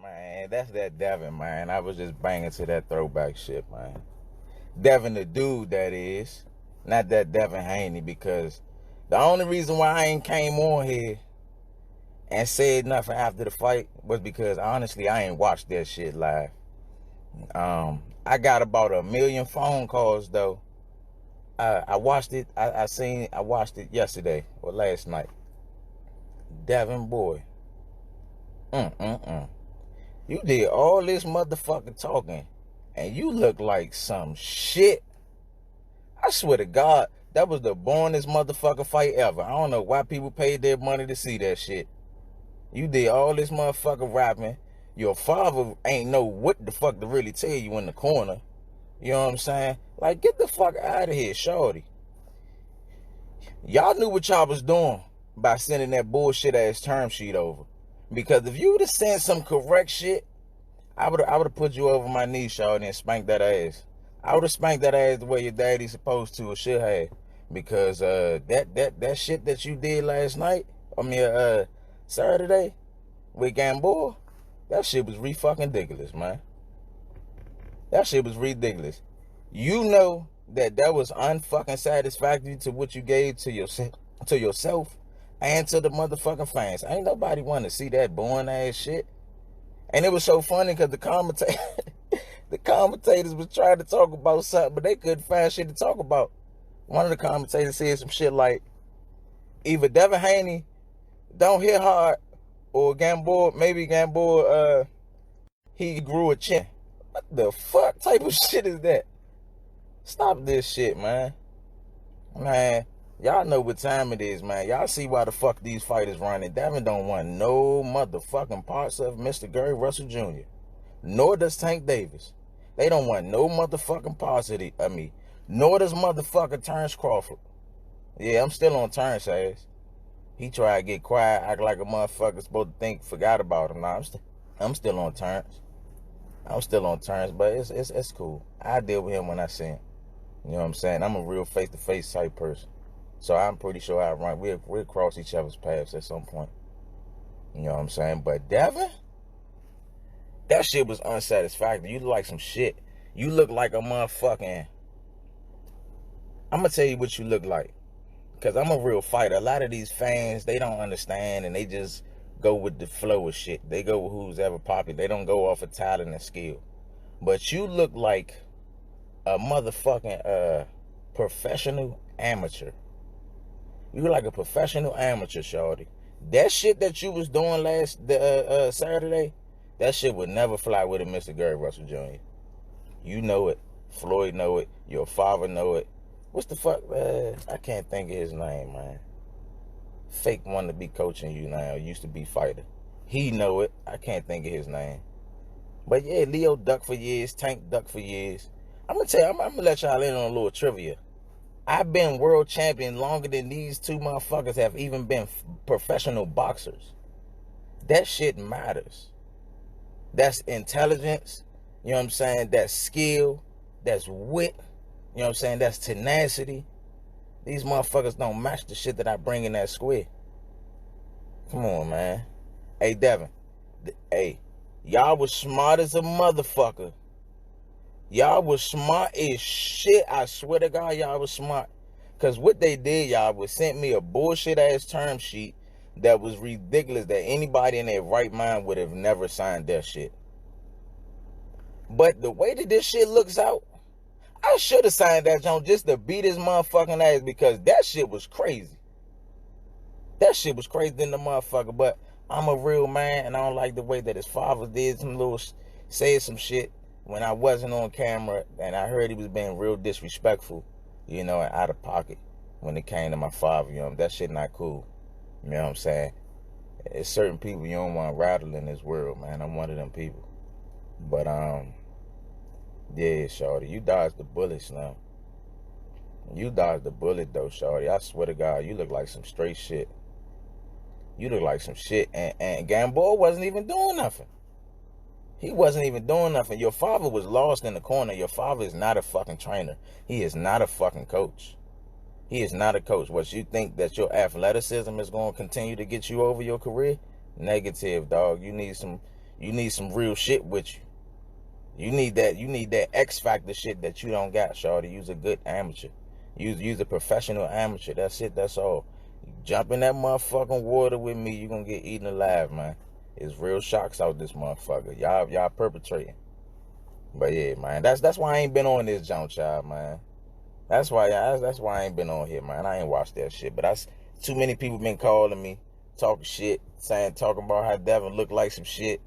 Man, that's that Devin, man. I was just banging to that throwback shit, man. Devin the dude, that is. Not that Devin Haney, because the only reason why I ain't came on here and said nothing after the fight was because, honestly, I ain't watched that shit live. I got about 1 million phone calls, though. I watched it. I watched it yesterday or last night. Devin, boy. You did all this motherfucking talking, and you look like some shit. I swear to God, that was the boringest motherfucking fight ever. I don't know why people paid their money to see that shit. You did all this motherfucking rapping. Your father ain't know what the fuck to really tell you in the corner. You know what I'm saying? Like, get the fuck out of here, shorty. Y'all knew what y'all was doing by sending that bullshit ass term sheet over. Because if you would have sent some correct shit, I would have put you over my knee, shorty, and spanked that ass. I would have spanked that ass the way your daddy's supposed to or should have. Because that shit that you did last night, Saturday with Gamboa, that shit was fucking ridiculous, man. That shit was ridiculous. You know that was unfucking satisfactory to what you gave to yourself and to the motherfucking fans. Ain't nobody want to see that boring ass shit. And it was so funny because the commentators was trying to talk about something, but they couldn't find shit to talk about. One of the commentators said some shit like, either Devin Haney don't hit hard, or Gamboa, he grew a chin. What the fuck type of shit is that? Stop this shit, man. Man, y'all know what time it is, man. Y'all see why the fuck these fighters running. Devin don't want no motherfucking parts of Mr. Gary Russell Jr. Nor does Tank Davis. They don't want no motherfucking parts of me. Nor does motherfucker Terrence Crawford. Yeah, I'm still on Terrence ass. He tried to get quiet, act like a motherfucker supposed to forgot about him. Nah, I'm still on Terrence. I'm still on Terrence, but it's cool. I deal with him when I see him. You know what I'm saying? I'm a real face-to-face type person. So I'm pretty sure we'll cross each other's paths at some point. You know what I'm saying? But Devin, that shit was unsatisfactory. You look like some shit. You look like a motherfucking... I'm going to tell you what you look like. Because I'm a real fighter. A lot of these fans, they don't understand, and they just go with the flow of shit. They go with who's ever popular. They don't go off of talent and skill. But you look like a motherfucking professional amateur. You look like a professional amateur, shorty. That shit that you was doing last Saturday, that shit would never fly with a Mr. Gary Russell Jr. You know it. Floyd know it. Your father know it. What's the fuck? I can't think of his name, man. Fake one to be coaching you now. Used to be fighter. He know it. I can't think of his name. But yeah, Leo ducked for years. Tank ducked for years. I'm going to tell you, I'm going to let y'all in on a little trivia. I've been world champion longer than these two motherfuckers have even been professional boxers. That shit matters. That's intelligence. You know what I'm saying? That's skill. That's wit. You know what I'm saying? That's tenacity. These motherfuckers don't match the shit that I bring in that square. Come on, man. Hey, Devin. Hey, y'all was smart as a motherfucker. Y'all was smart as shit. I swear to God, y'all was smart. Because what they did, y'all, was sent me a bullshit-ass term sheet that was ridiculous, that anybody in their right mind would have never signed that shit. But the way that this shit looks out, I should have signed that joint just to beat his motherfucking ass, because that shit was crazy. That shit was crazy than the motherfucker. But I'm a real man, and I don't like the way that his father did said some shit when I wasn't on camera, and I heard he was being real disrespectful, you know, and out of pocket when it came to my father. You know, that shit not cool. You know what I'm saying? There's certain people you don't want to rattle in this world, man. I'm one of them people. But yeah, shorty, you dodged the bullets now. You dodged the bullet, though, shorty. I swear to God, you look like some straight shit. You look like some shit. And Gamboa wasn't even doing nothing. He wasn't even doing nothing. Your father was lost in the corner. Your father is not a fucking trainer. He is not a fucking coach. He is not a coach. What, you think that your athleticism is going to continue to get you over your career? Negative, dog. You need some You need some real shit with you. You need that X factor shit that you don't got, shawty. Use a good amateur. Use a professional amateur. That's it, that's all. You jump in that motherfucking water with me, you gonna get eaten alive, man. It's real sharks out this motherfucker. Y'all perpetrating. But yeah, man, that's why I ain't been on this jump, child, man. That's why I ain't been on here, man. I ain't watched that shit. But that's too many people been calling me, talking shit, talking about how Devin look like some shit.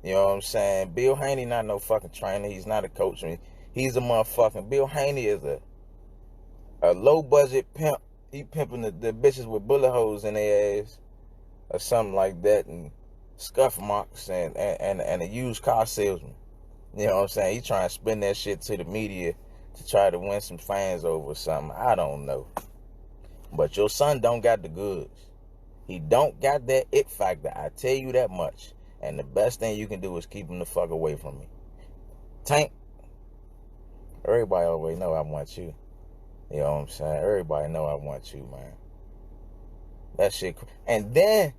You know what I'm saying? Bill Haney not no fucking trainer. He's not a coach. He's a motherfucking... Bill Haney is a low-budget pimp. He pimping the bitches with bullet holes in their ass or something like that, and scuff marks and a used car salesman. You know what I'm saying? He trying to spin that shit to the media to try to win some fans over or something. I don't know. But your son don't got the goods. He don't got that it factor. I tell you that much. And the best thing you can do is keep him the fuck away from me. Tank. Everybody always know I want you. You know what I'm saying? Everybody know I want you, man. That shit. And then,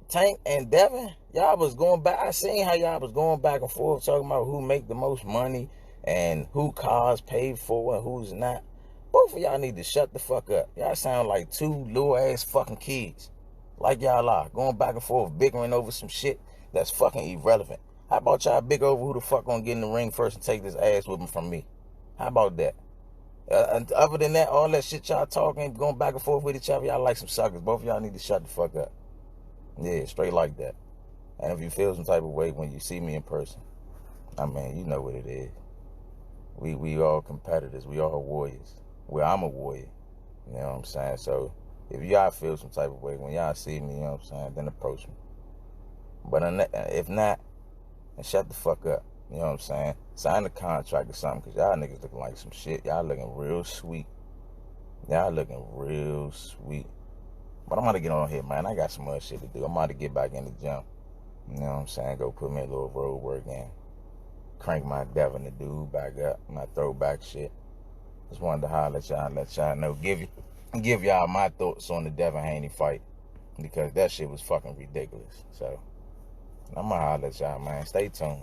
Tank and Devin, y'all was going back. I seen how y'all was going back and forth talking about who make the most money and who cars paid for and who's not. Both of y'all need to shut the fuck up. Y'all sound like two little ass fucking kids. Like y'all are. Going back and forth, bickering over some shit that's fucking irrelevant. How about y'all bicker over who the fuck gonna get in the ring first and take this ass whipping from me? How about that? And other than that, all that shit y'all talking, going back and forth with each other, y'all like some suckers. Both of y'all need to shut the fuck up. Yeah, straight like that. And if you feel some type of way when you see me in person, I mean, you know what it is. We all competitors. We all warriors. Well, I'm a warrior. You know what I'm saying? So if y'all feel some type of way when y'all see me, you know what I'm saying, then approach me. But if not, then shut the fuck up. You know what I'm saying? Sign the contract or something, because y'all niggas looking like some shit. Y'all looking real sweet. Y'all looking real sweet. But I'm about to get on here, man. I got some other shit to do. I'm about to get back in the gym. You know what I'm saying? Go put me a little road work in. Crank my Devin the dude back up. My throwback shit. Just wanted to holler at y'all, let y'all know. Give y'all my thoughts on the Devin Haney fight. Because that shit was fucking ridiculous. So, I'm gonna holler at y'all, man. Stay tuned.